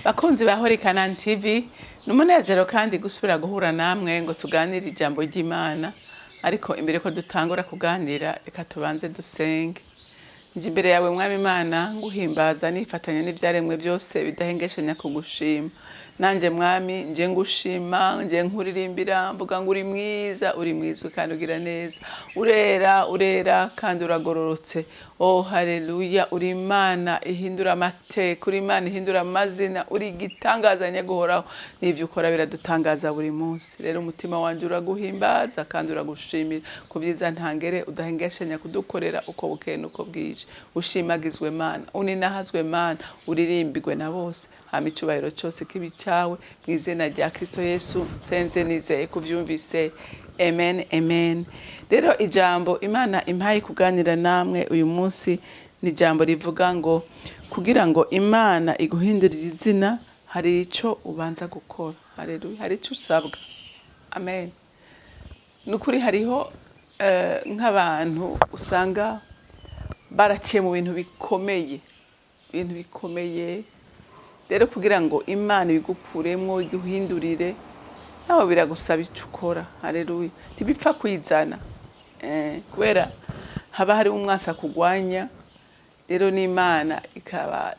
Bakunzi ba Horikana TV, numunezero kandi gusubira guhura namwe ngo tuganire ijambo ry'Imana. Ariko imbere ko dutangura kuganira, reka tubanze dusenge. Nje imbere yawe mwami Imana nguhimbaza nifatanya n'ivyaremwe byose bidahengeshanya kugushima. Nanje mwami nje ngushima, nje nkuririmbira, mvuga ngo uri mwiza kandi ugira neza. Urera kandi uragororotse. Oh haleluya, uri Imana ihindura amateka, uri Imana ihindura amazina, uri igitangazanya guhoraho. N'ivyo ukora biradutangaza buri munsi. Rero umutima wanje uraguhimbaza kandi uragushimira ku byiza ntangere udahengeshanya kudukorera uko bukeye nuko bwije. Ushimagizwe Mana, uninahazwe Mana, uririmbirwe na bose. Hama icubahiro cyose kibi cyawe mu izina rya Kristo Yesu senze nizeye kuvyumvise. Amen, amen. Rero ijambo Imana impaye kuganira namwe uyu munsi ni ijambo rivuga ngo kugira ngo Imana iguhindurire izina hari ico ubanza gukora. Haleluya, hari ico usabwa. Amen. Nukuri hariho nk'abantu usanga baraciye mu bintu bikomeye, rero kugira ngo Imana ibigukuremwo iguhindurire naho biragusaba ico ukora. Haleluya, ntibipfa kwizana kubera haba hari umwasa kugwanya. Rero n'Imana ikaba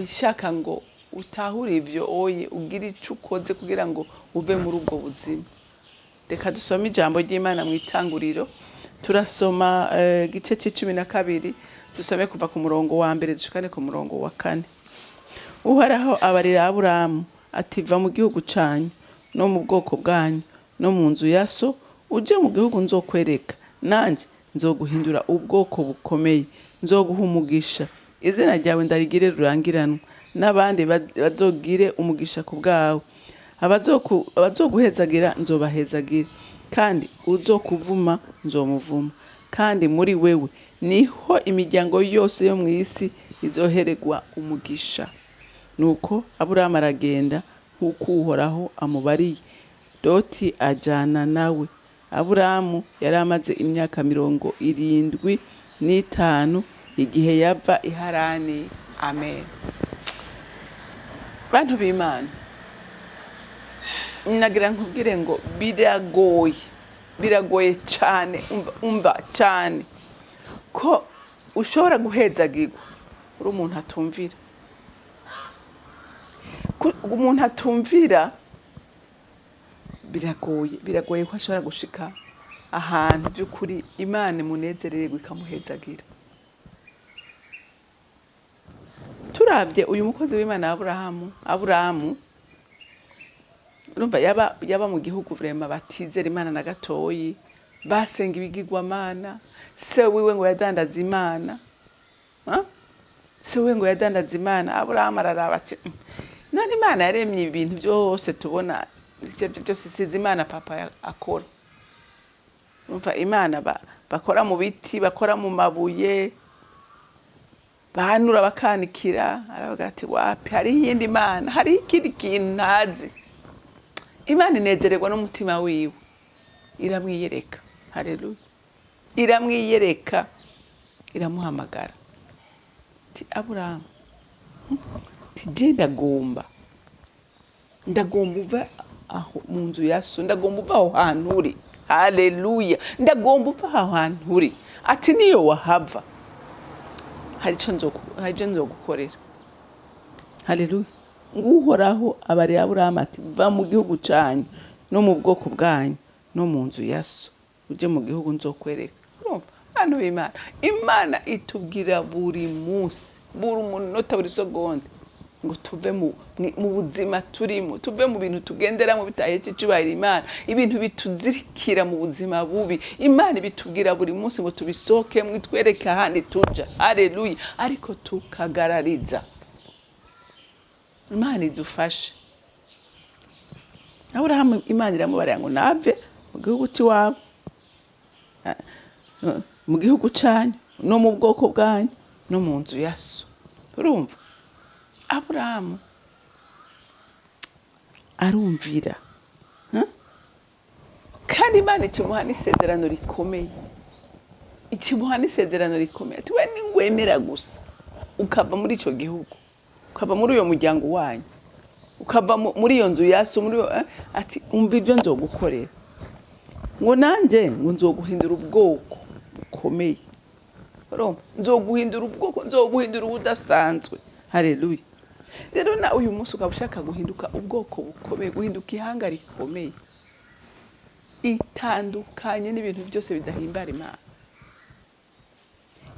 ishaka ngo utahure ivyo oye ugira ico ukoze kugira ngo uve muri ubwo buzima. Reka dusome ijambo ry'Imana mu itanguriro. Turasoma gice c'12, dusome kuva ku murongo wa mbere dushikane ku murongo wa 4. Uhoraho abarira Aburahamu ati va mu gihugu canyu no mu bwoko bwanyu no mu nzu ya so uje mu gihugu nzokwereka, nanje nzoguhindura ubwoko bukomeye, nzoguha umugisha, izina ryawe ndarigire rurangiranwa, n'abandi bazogire umugisha ku bwawe. Abazoguhezagira nzobahezagira, kandi uzokuvuma nzomuvuma, kandi muri wewe niho imiryango yose yo mu isi izohererwa umugisha. Nuko Aburahamu aragenda nk'uko Uhoraho amubariye, Loti ajana nawe. Aburahamu yari amaze imyaka 75 igihe yava i Harani. Amen. Bantu b'Imana, nagira nkubwire ngo biragoye cyane, umva cyane ko ushobora guhezagirwa uri umuntu atumvira. Umuntu atumvira biragoye ko ashobora gushika ahantu by'ukuri Imana imunezerererwa ikamuhezagira. Turavye uyu mukozi w'Imana Aburahamu urumva yaba mu gihugu vrema batizera Imana na gatoyi, basenga ibigirwamana. Se wiwe ngo yadandaza Imana, Aburahamu araraba ati none Imana yaremye ibintu byose tubona byose sizi Imana papa akora. Urumva Imana bakora mu biti, bakora mu mabuye, bahanura bakanikira. Aravuga ati wapi, hari iyindi Imana, hari ikindi kintu ntazi. Imana inezererwa n'umutima wiwe, iramwiyereka. Haleluya, iramwiyereka, iramuhamagara ati Aburahamu, je ndagomba uva aho mu nzu ya so, ndagomba uva aho hantu uri. Haleluya, ndagomba uva aho hantu uri. Ati niyo wahava hari ico nzogukorera. Haleluya. Nguhoraho abari Aburahamu ati va mu gihugu canyu no mu bwoko bwanyu no mu nzu ya so uje mu gihugu nzokwereka. Bantu b'Imana, Imana itubwira buri munsi, buri munota, buri segonde ngo tuve mu buzima turimo, tuve mu bintu tugenderamo bitahetse icubahiro Imana, ibintu bituzirikira mu buzima bubi. Imana bitubwira buri munsi ngo tubisohokemwo, itwereke ahandi tuja. Haleluya, ariko tukagarariza. Imana idufashe. Aburahamu Imana iramubarira ngo nave mu gihugu cy'iwabo, mu gihugu canyu no mu bwoko bwanyu no mu nzu ya so. Urumva Aburahamu arumvira, kandi Imana ikimuha n'isezerano rikomeye. Ati we ningwemera gusa ukava muri ico gihugu ukava muri uyo muryango wanyu, ukava muri iyo nzu yaso, muri ati umva ibyo nzogukorera, ngo nanje ngo nzoguhindura ubwoko bukomeye, nzoguhindura ubwoko, nzoguhindura ubudasanzwe. Haleluya. Rero na uyu munsi ukaba ushaka guhinduka ubwoko bukomeye, guhinduka ihanga rikomeye, itandukanye n'ibintu byose bidahimbara Imana,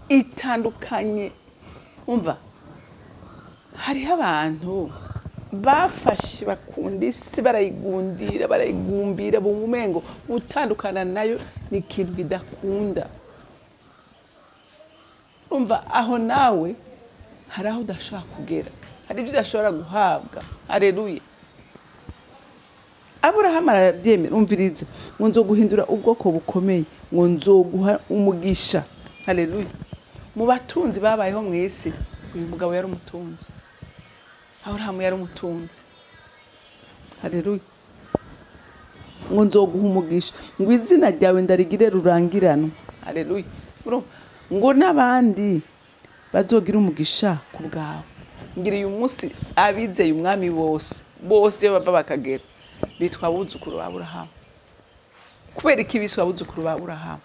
itandukanye. Umva, hariho abantu bafashe bakunda isi, barayigundira, barayigumbira, bumumengo gutandukana nayo ni ikintu bidakunda. Umva, aho nawe hari aho udashobora kugera, hari ibyo udashobora guhabwa. Haleluya. Aburahamu arabyemera. Umviriza, ngo nzoguhindura ubwoko bukomeye, ngo nzoguha umugisha. Haleluya. Mu batunzi babayeho mu isi, uyu mugabo yari umutunzi. Aburahamu yari umutunzi. Haleluya. Ngo nzoguha umugisha, ngo izina ryawe ndarigire rurangiranwa. Haleluya. Ngo n'abandi bazogira umugisha ku bwawe. Ngira uyu munsi abizeye umwami bose bava bakagera bitwa abuzukuru ba Aburahamu. Kubera iki biswe abuzukuru ba Aburahamu?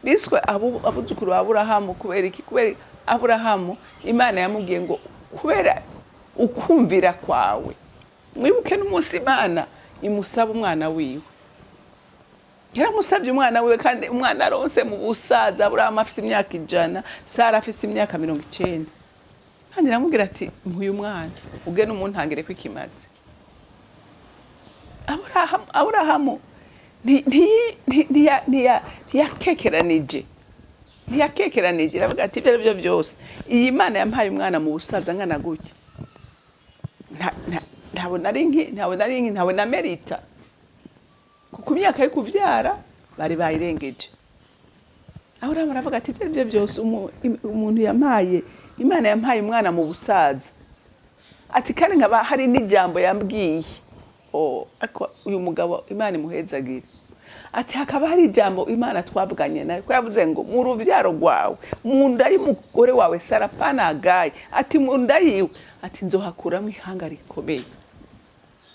Biswe abuzukuru ba Aburahamu kubera iki? Kubera Aburahamu Imana yamubwiye ngo kubera ukumvira kwawe, mwibuke n'umunsi Imana imusaba umwana wiwe. Yaramusabye umwana wiwe, kandi umwana aronse mu busaza. Aburahamu afise imyaka 100, Sara afise imyaka 90. Kandi aramubwira ati mpuye umwana ugene umuntangire ko ikimaze. Aburahamu ntiyakekeranije, aravuga ati ibyo byo byose iyi Imana yampaye umwana mu busaza ngana gutya, ntabwo na merita, kuko imyaka yo kuvyara bari bayirengeje. Aburahamu aravuga ati ibyo byose umuntu yampaye, Imana yampaye umwana mu busaza, ati kandi nkaba hari n'ijambo yambwiye. Ako uyu mugabo Imana imuhezagire, ati hakaba hari ijambo Imana twavuganye nayo, ko yavuze ngo mu ruvyaro rwawe, mu nda y'umugore wawe Sara panagaye, ati mu nda yiwe, ati nzohakuramo ihanga rikomeye.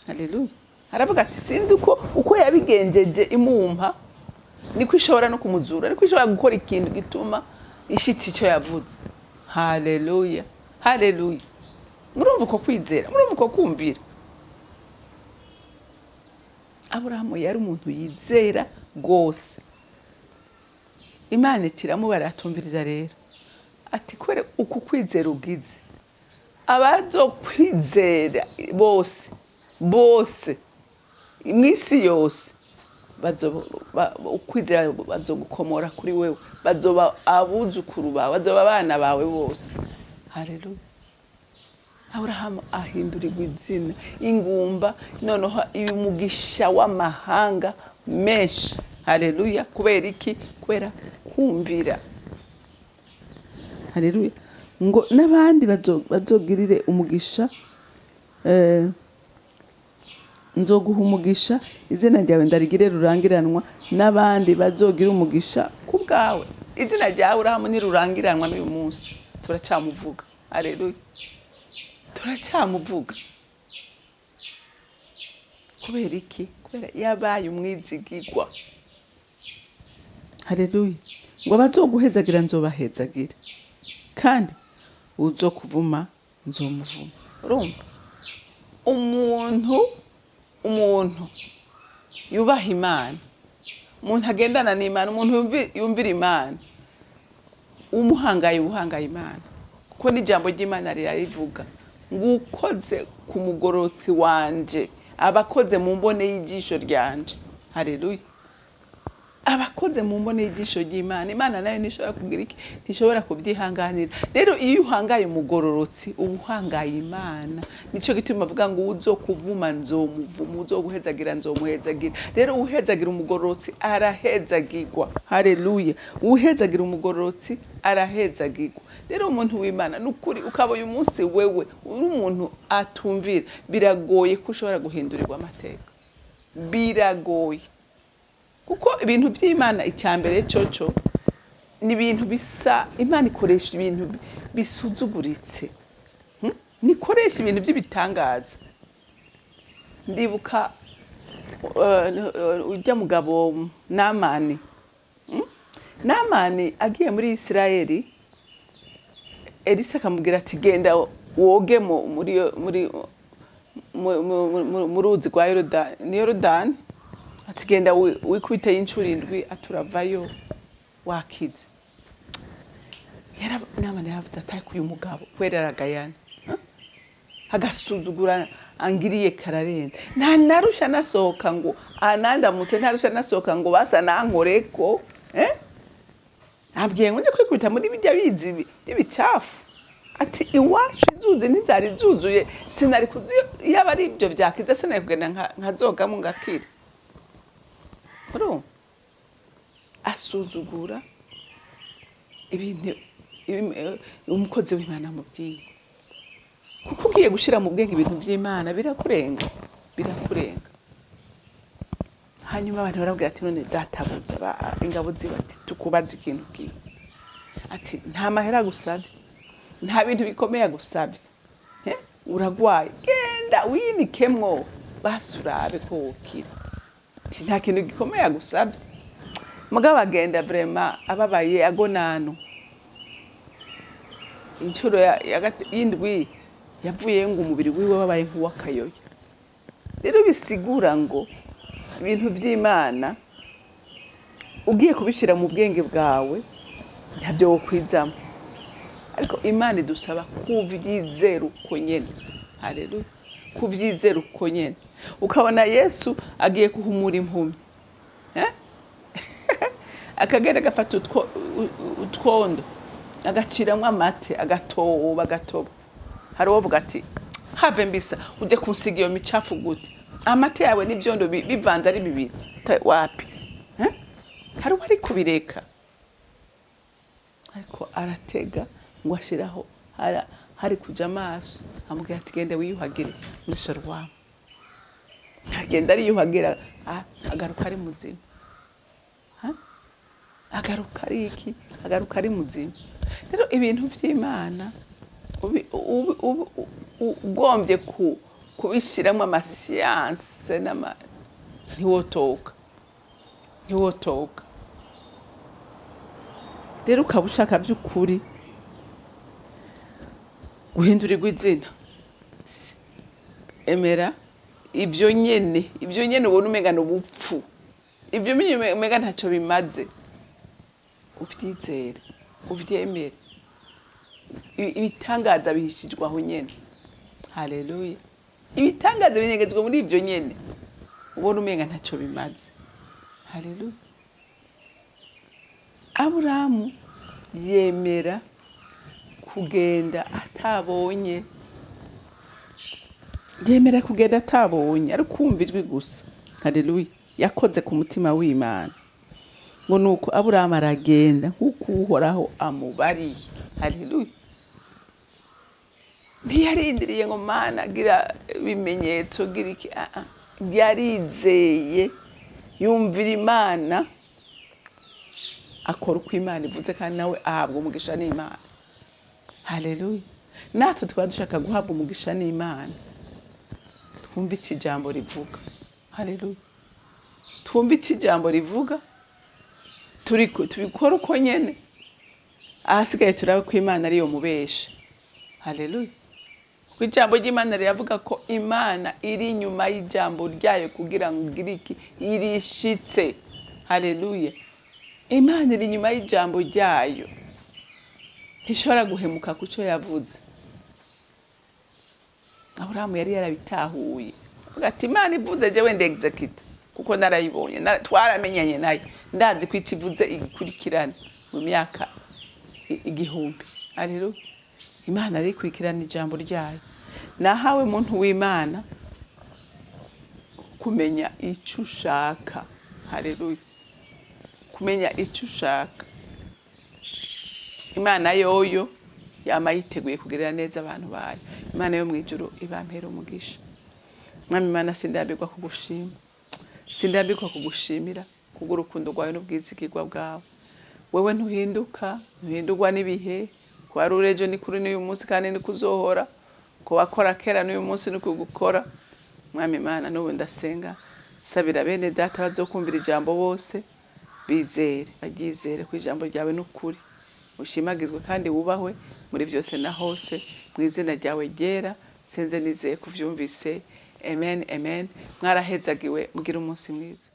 Haleluya. Aravuga ati sinzi uko yabigenjeje imumpa, niko ishobora no kumuzura, niko ishobora gukora ikintu gituma ishitsi icyo yavuze. Haleluya. Haleluya. Murumva uko kwizera, murumva uko kumvira. Aburahamu yari umuntu yizera gose. Imana itiramubara atumviriza rero. Ati kwere uku kwizera ugize, abazo kwizera bose mwisi yose ukwizera bazogukomora kuri wewe, bazoba abuzukuru bawe, bazoba abana bawe bose. Haleluya. Aburahamu ahindurirwa izina, ingumba, noneho umugisha w'amahanga menshi. Haleluya. Kubera iki? Kubera kumvira. Haleluya. Ngo n'abandi bazogirire umugisha, nzoguha umugisha, izina ryawe ndarigire rurangiranwa, n'abandi bazogira umugisha ku bwawe. Izina rya Aburahamu ni rurangiranwa n'uyu munsi turacyamuvuga. Haleluya. Turacyamuvuga. Kubera iki? Kubera yabaye umwizigirwa. Haleluya. Ngo bazoguhezagira nzobahezagira, kandi uzokuvuma nzomuvuma. Urumva? Umuntu yubaha Imana, umuntu agendana n'Imana, umuntu yumvira Imana, ubuhangaye Imana, kuko n'ijambo ry'Imana riravuga ngo ukoze ku mugorotsi wanje abakoze mu mbone y'ijisho ryanje. Haleluya. Abakoze mu mbone y'ijisho ry'Imana, Imana nayo nishobora kugira iki? Ntishobora kubyihanganira. Rero iyo uhangaye umugororotsi ubuhangaye Imana, nico gituma avuga ngo uzokuvuma nzomuvuma, uzoguhezagira nzomuhezagira. Rero uhezagira umugororotsi arahezagirwa. Haleluya. Uhezagira umugororotsi arahezagirwa. Rero umuntu w'Imana nukuri ukaba uyu munsi wewe uri umuntu atumvira, biragoye ko ushobora guhindurirwa amateka. Biragoye. Kuko ibintu by'Imana icyambere coco ni ibintu bisa, Imana ikoresha ibintu bisuzuguritse. nikoresha ibintu by'ibitangaza. Ndibuka ujya mugabo Namani. Namani agiye muri Isirayeli, Elisa akamubwira ati genda woge muri ruzi rwa Yorodani, ati genda wikubite y'inshuro 7 aturavayo wakize. Namani yaravuze ati uyu mugabo kwereragayana agasuzugura angiriye kararenze, nta narusha nasohoka ngo anandamutse, ntarusha nasohoka ngo basa nankoreko abwiye ngo nje kwikubita muri bijya bizi by'ibicafu. Ati iwacu inzuzi ntizari zuzuye, sinari kuzi yaba ari ibyo byakiza, sinari kugenda nkazogamo ngakira. Asuzugura ibintu umukozi w'Imana mubwiye, kuko ugiye gushira mu bwenge ibintu by'Imana birakurenga. Hanyuma abantu barabwira ati none databuja ingabo zibati tukubaza ikintu kibi, ati nta mahera gusabye, nta bintu bikomeye gusabye, uragwaye genda winikemwo basurabe ko wokira. Ati nta kintu gikomeye gusabye. Mugabo agenda vraiment ababaye agonano. Inshuro y'indwi yavuye ngo umubiri wiwe wabaye nk'uwakayoya. Rero bisigura ngo ibintu by'Imana ugiye kubishira mu bwenge bwawe ntabyo wokwizamo, ariko Imana idusaba kuvyizera uko nyene. Haleluya, kuvyizera uko nyene. Ukabona Yesu agiye kuhumura impumyi, akagenda agafata utwondo agaciramwo amate agatoba. Hari uwovuga ati have mbisa uje kunsiga iyo micafu gute, amate yawe n'ibyondo bivanze ari bibiri wapi? Hari uwari kubireka, ariko aratega ngo ashiraho hari kuja amaso, amubwira ati genda wiyuhagire muri Sorowamu. Agenda ari yuhagira, agaruka ari muzima. Agaruka ari iki? Agaruka ari muzima. Rero ibintu by'Imana ugombye kubishiramo amasiyanse ntiwotoka. Rero ukaba ushaka by'ukuri guhindurirwa izina, emera ibyo nyene ubona umenga n'ubupfu, ibyo umenga ntacyo bimaze, ubyizere, ubyemere. Ibitangaza bihishijwe aho nyene. Haleluya. Ibitangaza binyegejwe muri ibyo nyene ubona umenga ntacyo bimaze. Haleluya. Aburahamu yemera kugenda atabonye, ari kumva ijwi gusa. Haleluya. Yakoze ku mutima w'Imana ngo nuko Aburahamu aragenda nk'uko Uhoraho amubariye. Haleluya. Ntiyarindiriye ngo Mana gira ibimenyetso gira iki, yarizeye, yumvira Imana, akora uko Imana ivuze, kandi nawe ahabwa umugisha n'Imana. Haleluya. Natwe twaba dushaka guhabwa umugisha n'Imana, twumve iki jambo rivuga. Haleluya. Twumve iki jambo rivuga, tubikora uko nyene, ahasigaye turabe ko Imana ariyo mubesha. Haleluya. Kuko ijambo ry'Imana riravuga ko Imana iri inyuma y'ijambo ryayo kugira ngo igire iki, irishitse. Haleluya. Imana iri inyuma y'ijambo ryayo, ntishobora guhemuka ku cyo yavuze. Aburahamu yari yarabitahuye, avuga ati Imana ivuze jewe ndexecute, kuko narayibonye, twaramenyanye nayo, ndazi ko ikivuze igikurikirana mu myaka 1000. Haleluya. Imana ari kwikirana ijambo ryayo. Nahawe muntu w'Imana kumenya icyo ushaka. Haleluya. Kumenya icyo ushaka. Imana yoyo yama yiteguye kugirira neza abantu bayo. Imana yo mwijuru ibampera umugisha. Mwami Imana, sindambirwa kugushima, sindambirwa kugushimira kugurukundo rwawe n'ubwizigirwa bwawe. Wewe ntuhindurwa n'ibihe, kwari urejo ni kuri n'uyu munsi kandi ni kuzohora. ku bakora kera n'uyu munsi no kugukora mwami Imana n'ubu ndasenga sabira bene data bazokumvira ijambo bose bizere baryizere ko ijambo ryawe n'ukuri ushimagizwe kandi wubahwe muri byose na hose mu izina ryawe ryera senze nizeye kuvyumvise amen amen mwarahezagiwe mugira umunsi mwiza